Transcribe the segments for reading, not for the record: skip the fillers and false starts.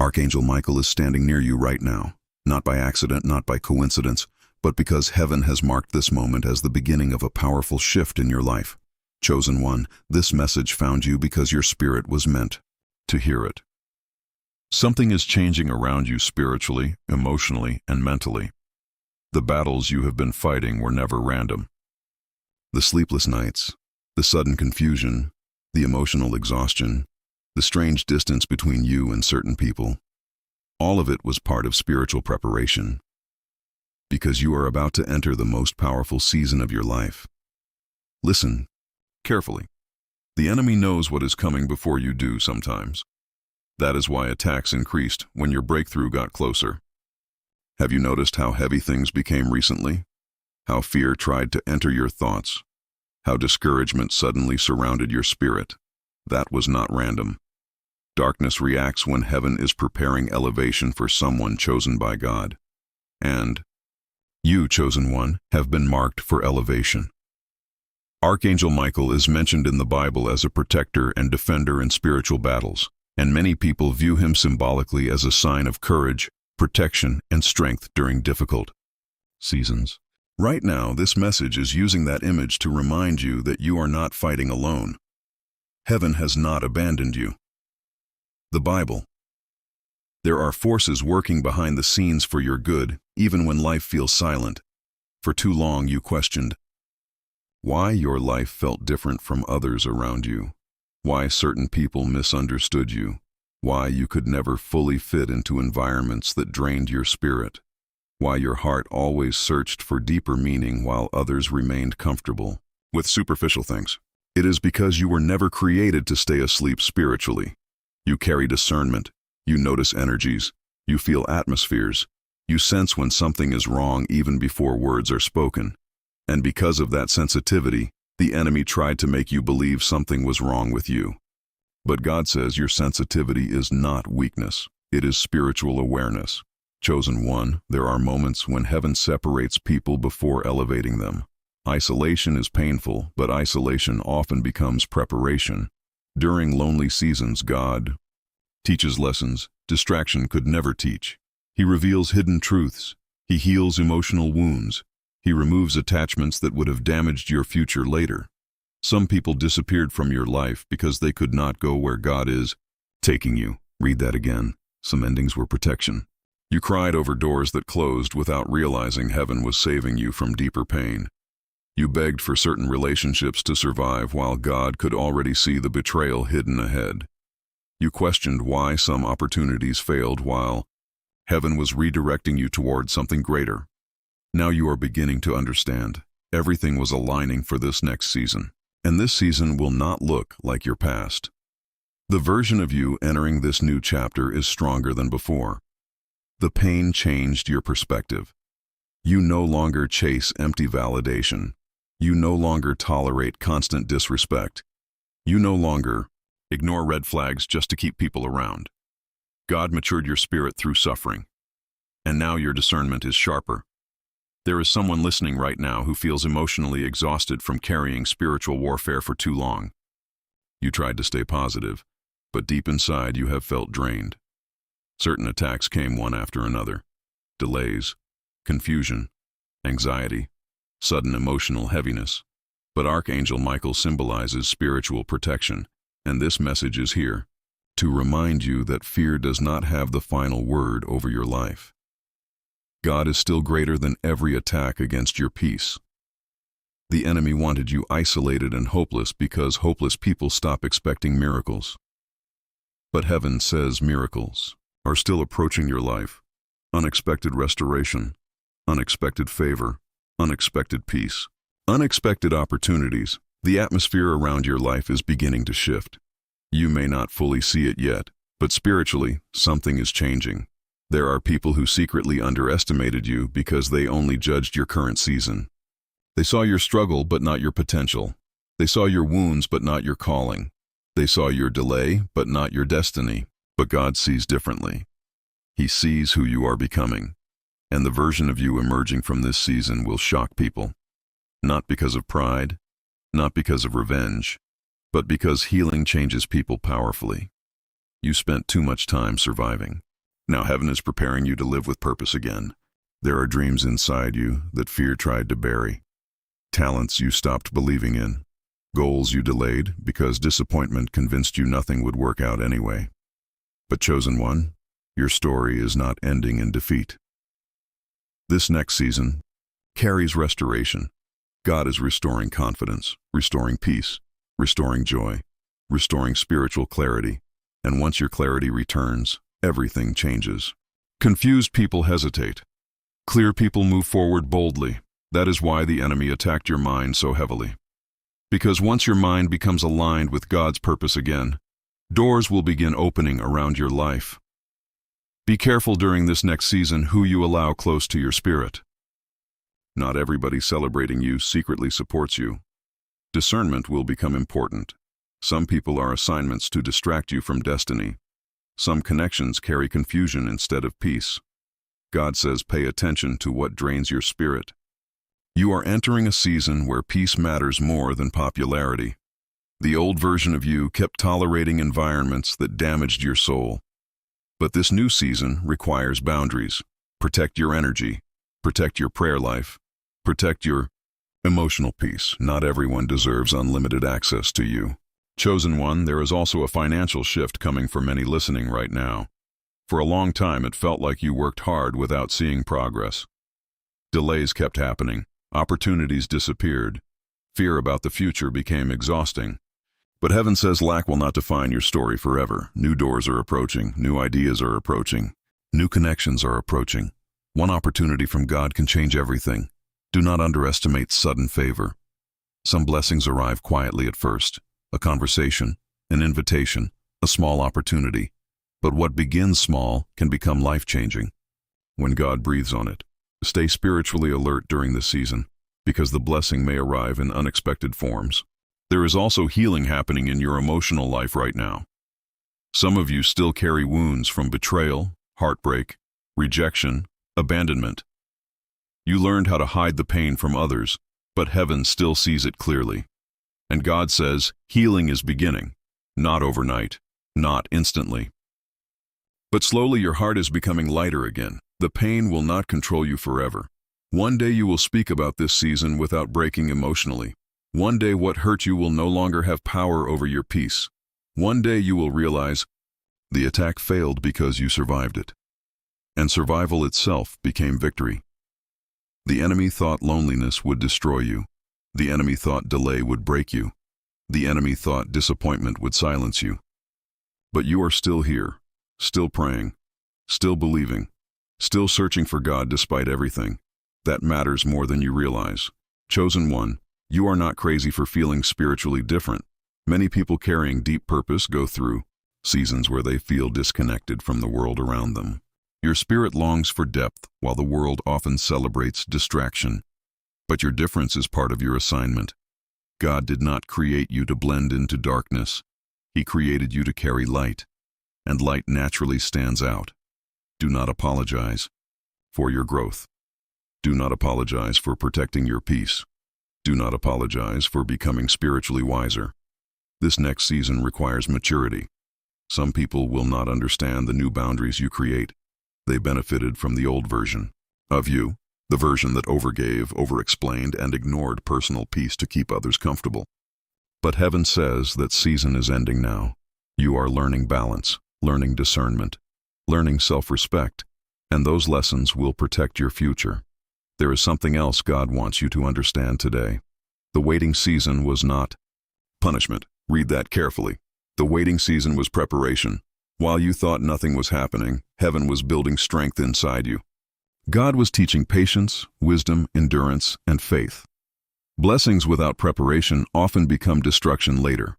Archangel Michael is standing near you right now, not by accident, not by coincidence, but because heaven has marked this moment as the beginning of a powerful shift in your life. Chosen one, this message found you because your spirit was meant to hear it. Something is changing around you spiritually, emotionally, and mentally. The battles you have been fighting were never random. The sleepless nights, the sudden confusion, the emotional exhaustion, the strange distance between you and certain people, all of it was part of spiritual preparation. Because you are about to enter the most powerful season of your life. Listen carefully. The enemy knows what is coming before you do sometimes. That is why attacks increased when your breakthrough got closer. Have you noticed how heavy things became recently? How fear tried to enter your thoughts? How discouragement suddenly surrounded your spirit? That was not random. Darkness reacts when heaven is preparing elevation for someone chosen by God. And you, chosen one, have been marked for elevation. Archangel Michael is mentioned in the Bible as a protector and defender in spiritual battles, and many people view him symbolically as a sign of courage, protection, and strength during difficult seasons. Right now, this message is using that image to remind you that you are not fighting alone. Heaven has not abandoned you. The Bible. There are forces working behind the scenes for your good, even when life feels silent. For too long you questioned why your life felt different from others around you, why certain people misunderstood you, why you could never fully fit into environments that drained your spirit, why your heart always searched for deeper meaning while others remained comfortable with superficial things. It is because you were never created to stay asleep spiritually. You carry discernment, you notice energies, you feel atmospheres, you sense when something is wrong even before words are spoken. And because of that sensitivity, the enemy tried to make you believe something was wrong with you. But God says your sensitivity is not weakness, it is spiritual awareness. Chosen one, there are moments when heaven separates people before elevating them. Isolation is painful, but isolation often becomes preparation. During lonely seasons, God teaches lessons distraction could never teach. He reveals hidden truths. He heals emotional wounds. He removes attachments that would have damaged your future later. Some people disappeared from your life because they could not go where God is taking you. Read that again. Some endings were protection. You cried over doors that closed without realizing heaven was saving you from deeper pain. You begged for certain relationships to survive while God could already see the betrayal hidden ahead. You questioned why some opportunities failed while heaven was redirecting you toward something greater. Now you are beginning to understand. Everything was aligning for this next season, and this season will not look like your past. The version of you entering this new chapter is stronger than before. The pain changed your perspective. You no longer chase empty validation. You no longer tolerate constant disrespect. You no longer ignore red flags just to keep people around. God matured your spirit through suffering, and now your discernment is sharper. There is someone listening right now who feels emotionally exhausted from carrying spiritual warfare for too long. You tried to stay positive, but deep inside you have felt drained. Certain attacks came one after another. Delays, confusion, anxiety, sudden emotional heaviness. But Archangel Michael symbolizes spiritual protection, and this message is here to remind you that fear does not have the final word over your life. God is still greater than every attack against your peace. The enemy wanted you isolated and hopeless because hopeless people stop expecting miracles. But heaven says miracles are still approaching your life. Unexpected restoration, unexpected favor, unexpected peace, unexpected opportunities. The atmosphere around your life is beginning to shift. You may not fully see it yet, but spiritually, something is changing. There are people who secretly underestimated you because they only judged your current season. They saw your struggle but not your potential. They saw your wounds but not your calling. They saw your delay but not your destiny. But God sees differently. He sees who you are becoming. And the version of you emerging from this season will shock people. Not because of pride, not because of revenge, but because healing changes people powerfully. You spent too much time surviving. Now heaven is preparing you to live with purpose again. There are dreams inside you that fear tried to bury, talents you stopped believing in, goals you delayed because disappointment convinced you nothing would work out anyway. But chosen one, your story is not ending in defeat. This next season carries restoration. God is restoring confidence, restoring peace, restoring joy, restoring spiritual clarity. And once your clarity returns, everything changes. Confused people hesitate. Clear people move forward boldly. That is why the enemy attacked your mind so heavily. Because once your mind becomes aligned with God's purpose again, doors will begin opening around your life. Be careful during this next season who you allow close to your spirit. Not everybody celebrating you secretly supports you. Discernment will become important. Some people are assignments to distract you from destiny. Some connections carry confusion instead of peace. God says pay attention to what drains your spirit. You are entering a season where peace matters more than popularity. The old version of you kept tolerating environments that damaged your soul. But this new season requires boundaries. Protect your energy. Protect your prayer life. Protect your emotional peace. Not everyone deserves unlimited access to you. Chosen one, there is also a financial shift coming for many listening right now. For a long time, it felt like you worked hard without seeing progress. Delays kept happening. Opportunities disappeared. Fear about the future became exhausting. But heaven says lack will not define your story forever. New doors are approaching. New ideas are approaching. New connections are approaching. One opportunity from God can change everything. Do not underestimate sudden favor. Some blessings arrive quietly at first. A conversation, an invitation, a small opportunity. But what begins small can become life-changing when God breathes on it. Stay spiritually alert during this season, because the blessing may arrive in unexpected forms. There is also healing happening in your emotional life right now. Some of you still carry wounds from betrayal, heartbreak, rejection, abandonment. You learned how to hide the pain from others, but heaven still sees it clearly. And God says, healing is beginning, not overnight, not instantly. But slowly your heart is becoming lighter again. The pain will not control you forever. One day you will speak about this season without breaking emotionally. One day what hurt you will no longer have power over your peace. One day you will realize the attack failed because you survived it. And survival itself became victory. The enemy thought loneliness would destroy you. The enemy thought delay would break you. The enemy thought disappointment would silence you. But you are still here, still praying, still believing, still searching for God despite everything. That matters more than you realize. Chosen one, you are not crazy for feeling spiritually different. Many people carrying deep purpose go through seasons where they feel disconnected from the world around them. Your spirit longs for depth, while the world often celebrates distraction. But your difference is part of your assignment. God did not create you to blend into darkness. He created you to carry light, and light naturally stands out. Do not apologize for your growth. Do not apologize for protecting your peace. Do not apologize for becoming spiritually wiser. This next season requires maturity. Some people will not understand the new boundaries you create. They benefited from the old version of you. The version that overgave, overexplained, and ignored personal peace to keep others comfortable. But heaven says that season is ending now. You are learning balance, learning discernment, learning self-respect, and those lessons will protect your future. There is something else God wants you to understand today. The waiting season was not punishment. Read that carefully. The waiting season was preparation. While you thought nothing was happening, heaven was building strength inside you. God was teaching patience, wisdom, endurance, and faith. Blessings without preparation often become destruction later.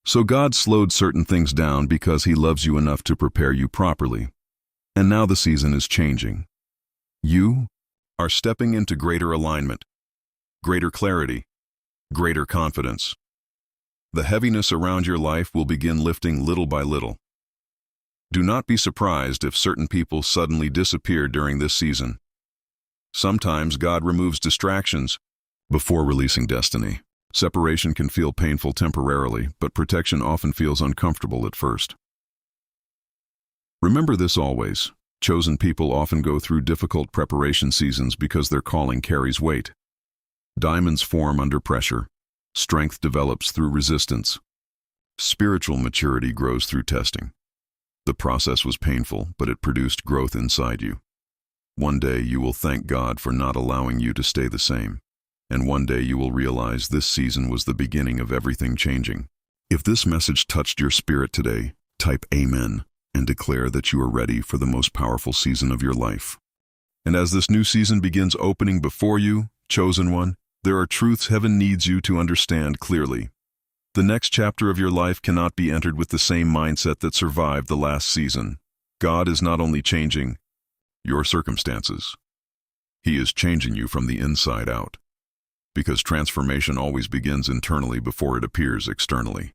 So God slowed certain things down because He loves you enough to prepare you properly. And now the season is changing. You are stepping into greater alignment, greater clarity, greater confidence. The heaviness around your life will begin lifting little by little. Do not be surprised if certain people suddenly disappear during this season. Sometimes God removes distractions before releasing destiny. Separation can feel painful temporarily, but protection often feels uncomfortable at first. Remember this always. Chosen people often go through difficult preparation seasons because their calling carries weight. Diamonds form under pressure. Strength develops through resistance. Spiritual maturity grows through testing. The process was painful, but it produced growth inside you. One day you will thank God for not allowing you to stay the same. And one day you will realize this season was the beginning of everything changing. If this message touched your spirit today, type Amen and declare that you are ready for the most powerful season of your life. And as this new season begins opening before you, chosen one, there are truths heaven needs you to understand clearly. The next chapter of your life cannot be entered with the same mindset that survived the last season. God is not only changing your circumstances, He is changing you from the inside out. Because transformation always begins internally before it appears externally.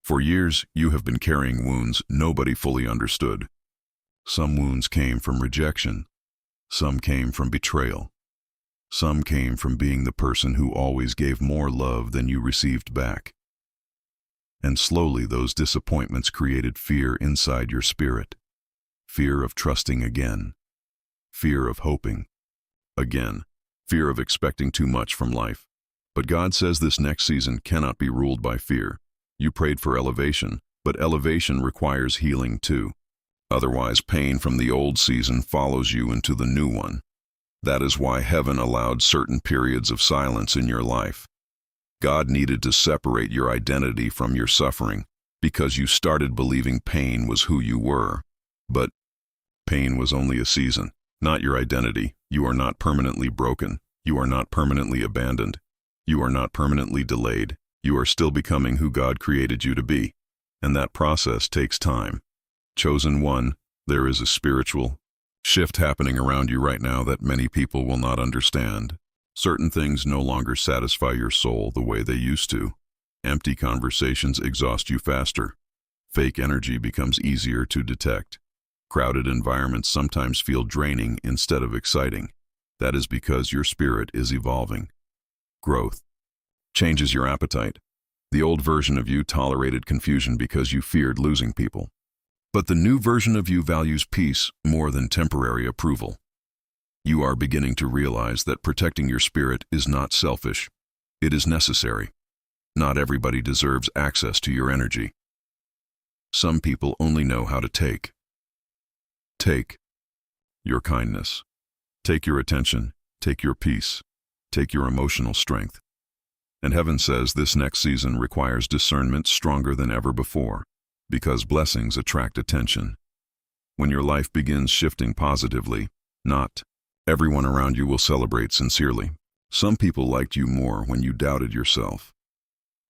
For years, you have been carrying wounds nobody fully understood. Some wounds came from rejection. Some came from betrayal. Some came from being the person who always gave more love than you received back. And slowly those disappointments created fear inside your spirit. Fear of trusting again. Fear of hoping again. Fear of expecting too much from life. But God says this next season cannot be ruled by fear. You prayed for elevation, but elevation requires healing too. Otherwise, pain from the old season follows you into the new one. That is why heaven allowed certain periods of silence in your life. God needed to separate your identity from your suffering because you started believing pain was who you were. But pain was only a season, not your identity. You are not permanently broken. You are not permanently abandoned. You are not permanently delayed. You are still becoming who God created you to be. And that process takes time. Chosen one, there is a spiritual shift happening around you right now that many people will not understand. Certain things no longer satisfy your soul the way they used to. Empty conversations exhaust you faster. Fake energy becomes easier to detect. Crowded environments sometimes feel draining instead of exciting. That is because your spirit is evolving. Growth changes your appetite. The old version of you tolerated confusion because you feared losing people. But the new version of you values peace more than temporary approval. You are beginning to realize that protecting your spirit is not selfish. It is necessary. Not everybody deserves access to your energy. Some people only know how to take. Take your kindness. Take your attention. Take your peace. Take your emotional strength. And heaven says this next season requires discernment stronger than ever before, because blessings attract attention. When your life begins shifting positively, not everyone around you will celebrate sincerely. Some people liked you more when you doubted yourself.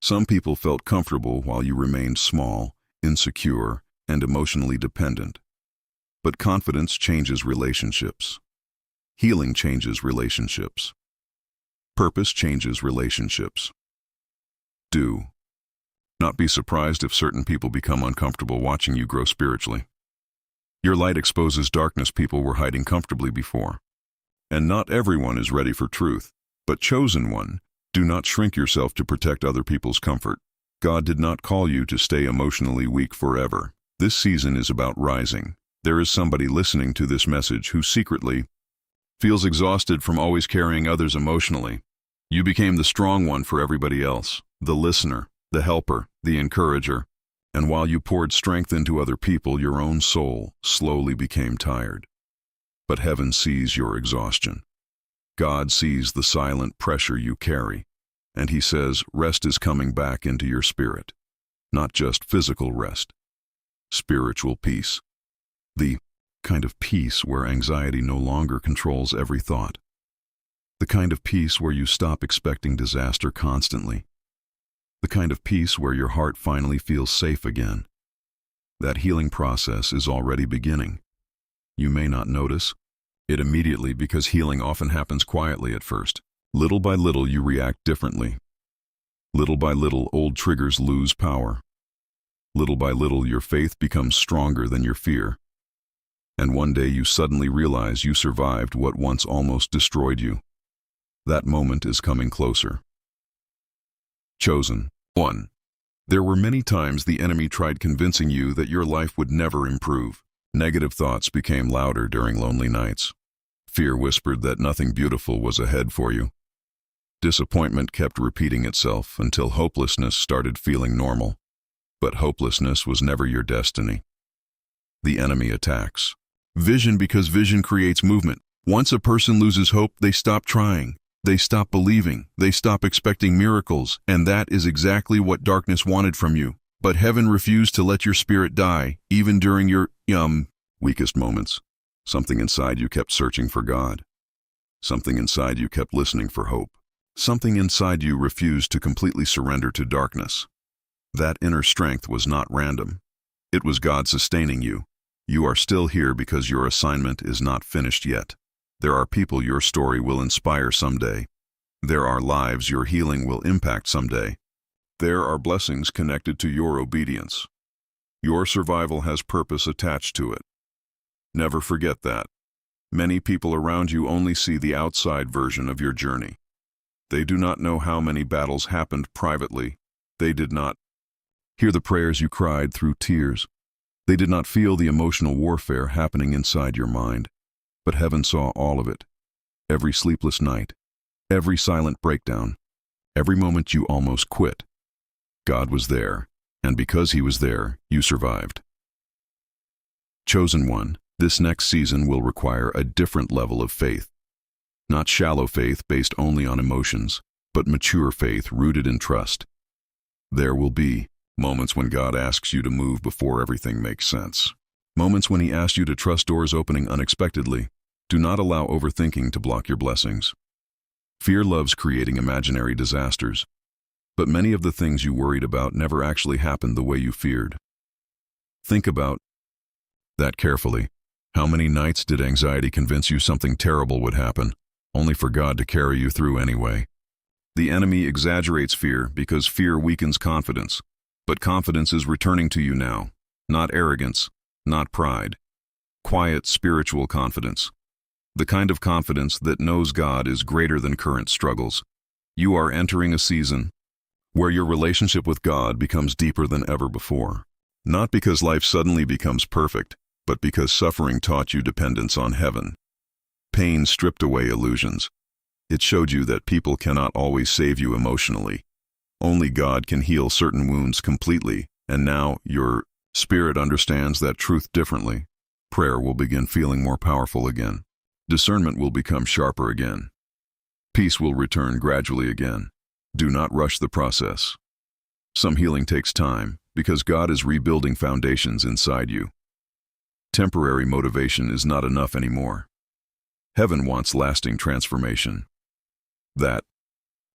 Some people felt comfortable while you remained small, insecure, and emotionally dependent. But confidence changes relationships. Healing changes relationships. Purpose changes relationships. Do not be surprised if certain people become uncomfortable watching you grow spiritually. Your light exposes darkness people were hiding comfortably before. And not everyone is ready for truth. But chosen one, do not shrink yourself to protect other people's comfort. God did not call you to stay emotionally weak forever. This season is about rising. There is somebody listening to this message who secretly feels exhausted from always carrying others emotionally. You became the strong one for everybody else, the listener, the helper, the encourager. And while you poured strength into other people, your own soul slowly became tired. But heaven sees your exhaustion. God sees the silent pressure you carry, and He says rest is coming back into your spirit. Not just physical rest, spiritual peace. The kind of peace where anxiety no longer controls every thought. The kind of peace where you stop expecting disaster constantly. The kind of peace where your heart finally feels safe again. That healing process is already beginning. You may not notice it immediately because healing often happens quietly at first. Little by little you react differently. Little by little old triggers lose power. Little by little your faith becomes stronger than your fear. And one day you suddenly realize you survived what once almost destroyed you. That moment is coming closer. Chosen one. There were many times the enemy tried convincing you that your life would never improve. Negative thoughts became louder during lonely nights. Fear whispered that nothing beautiful was ahead for you. Disappointment kept repeating itself until hopelessness started feeling normal. But hopelessness was never your destiny. The enemy attacks. Vision, because vision creates movement. Once a person loses hope, they stop trying. They stop believing. They stop expecting miracles. And that is exactly what darkness wanted from you. But heaven refused to let your spirit die, even during your, weakest moments. Something inside you kept searching for God. Something inside you kept listening for hope. Something inside you refused to completely surrender to darkness. That inner strength was not random. It was God sustaining you. You are still here because your assignment is not finished yet. There are people your story will inspire someday. There are lives your healing will impact someday. There are blessings connected to your obedience. Your survival has purpose attached to it. Never forget that. Many people around you only see the outside version of your journey. They do not know how many battles happened privately. They did not hear the prayers you cried through tears. They did not feel the emotional warfare happening inside your mind. But heaven saw all of it. Every sleepless night, every silent breakdown, every moment you almost quit. God was there, and because He was there, you survived. Chosen one, this next season will require a different level of faith. Not shallow faith based only on emotions, but mature faith rooted in trust. There will be moments when God asks you to move before everything makes sense. Moments when He asks you to trust doors opening unexpectedly. Do not allow overthinking to block your blessings. Fear loves creating imaginary disasters. But many of the things you worried about never actually happened the way you feared. Think about that carefully. How many nights did anxiety convince you something terrible would happen, only for God to carry you through anyway? The enemy exaggerates fear because fear weakens confidence. But confidence is returning to you now. Not arrogance, not pride. Quiet spiritual confidence. The kind of confidence that knows God is greater than current struggles. You are entering a season where your relationship with God becomes deeper than ever before. Not because life suddenly becomes perfect, but because suffering taught you dependence on heaven. Pain stripped away illusions. It showed you that people cannot always save you emotionally. Only God can heal certain wounds completely, and now your spirit understands that truth differently. Prayer will begin feeling more powerful again. Discernment will become sharper again. Peace will return gradually again. Do not rush the process. Some healing takes time because God is rebuilding foundations inside you. Temporary motivation is not enough anymore. Heaven wants lasting transformation. That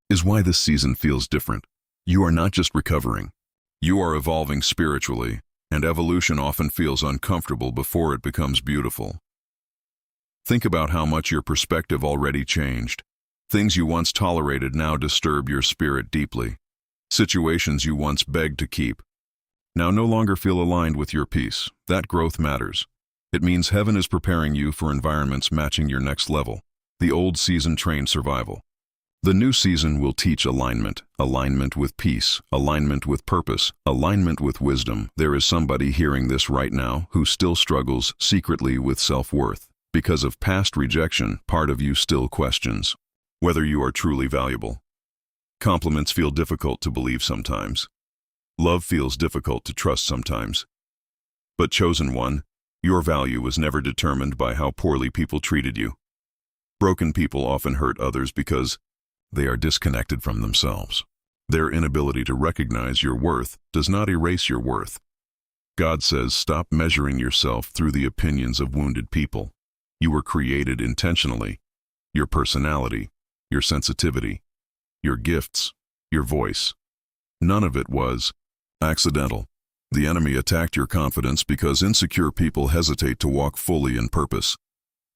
is why this season feels different. You are not just recovering. You are evolving spiritually, and evolution often feels uncomfortable before it becomes beautiful. Think about how much your perspective already changed. Things you once tolerated now disturb your spirit deeply. Situations you once begged to keep now no longer feel aligned with your peace. That growth matters. It means heaven is preparing you for environments matching your next level. The old season trained survival. The new season will teach alignment. Alignment with peace. Alignment with purpose. Alignment with wisdom. There is somebody hearing this right now who still struggles secretly with self-worth. Because of past rejection, part of you still questions whether you are truly valuable. Compliments feel difficult to believe sometimes. Love feels difficult to trust sometimes. But chosen one, your value was never determined by how poorly people treated you. Broken people often hurt others because they are disconnected from themselves. Their inability to recognize your worth does not erase your worth. God says, stop measuring yourself through the opinions of wounded people. You were created intentionally. Your personality, your sensitivity, your gifts, your voice. None of it was accidental. The enemy attacked your confidence because insecure people hesitate to walk fully in purpose.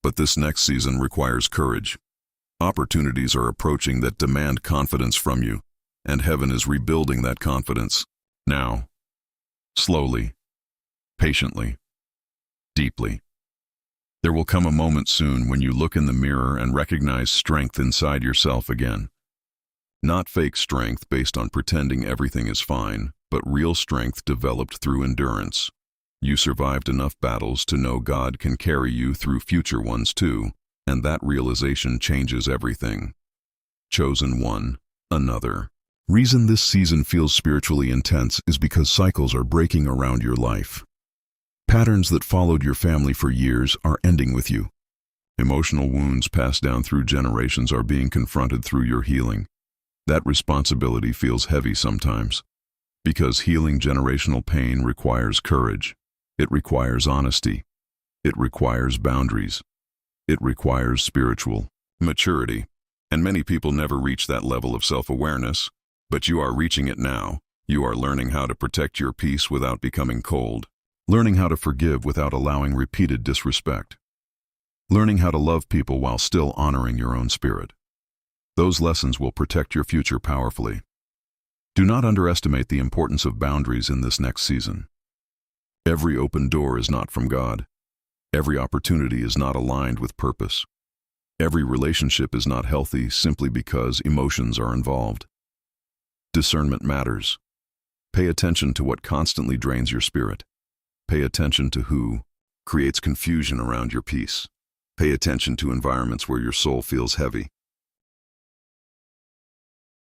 But this next season requires courage. Opportunities are approaching that demand confidence from you, and heaven is rebuilding that confidence. Now. Slowly. Patiently. Deeply. There will come a moment soon when you look in the mirror and recognize strength inside yourself again. Not fake strength based on pretending everything is fine, but real strength developed through endurance. You survived enough battles to know God can carry you through future ones too, and that realization changes everything. Chosen one, another. Reason this season feels spiritually intense is because cycles are breaking around your life. Patterns that followed your family for years are ending with you. Emotional wounds passed down through generations are being confronted through your healing. That responsibility feels heavy sometimes, because healing generational pain requires courage. It requires honesty. It requires boundaries. It requires spiritual maturity. And many people never reach that level of self-awareness, but you are reaching it now. You are learning how to protect your peace without becoming cold. Learning how to forgive without allowing repeated disrespect. Learning how to love people while still honoring your own spirit. Those lessons will protect your future powerfully. Do not underestimate the importance of boundaries in this next season. Every open door is not from God. Every opportunity is not aligned with purpose. Every relationship is not healthy simply because emotions are involved. Discernment matters. Pay attention to what constantly drains your spirit. Pay attention to who creates confusion around your peace. Pay attention to environments where your soul feels heavy.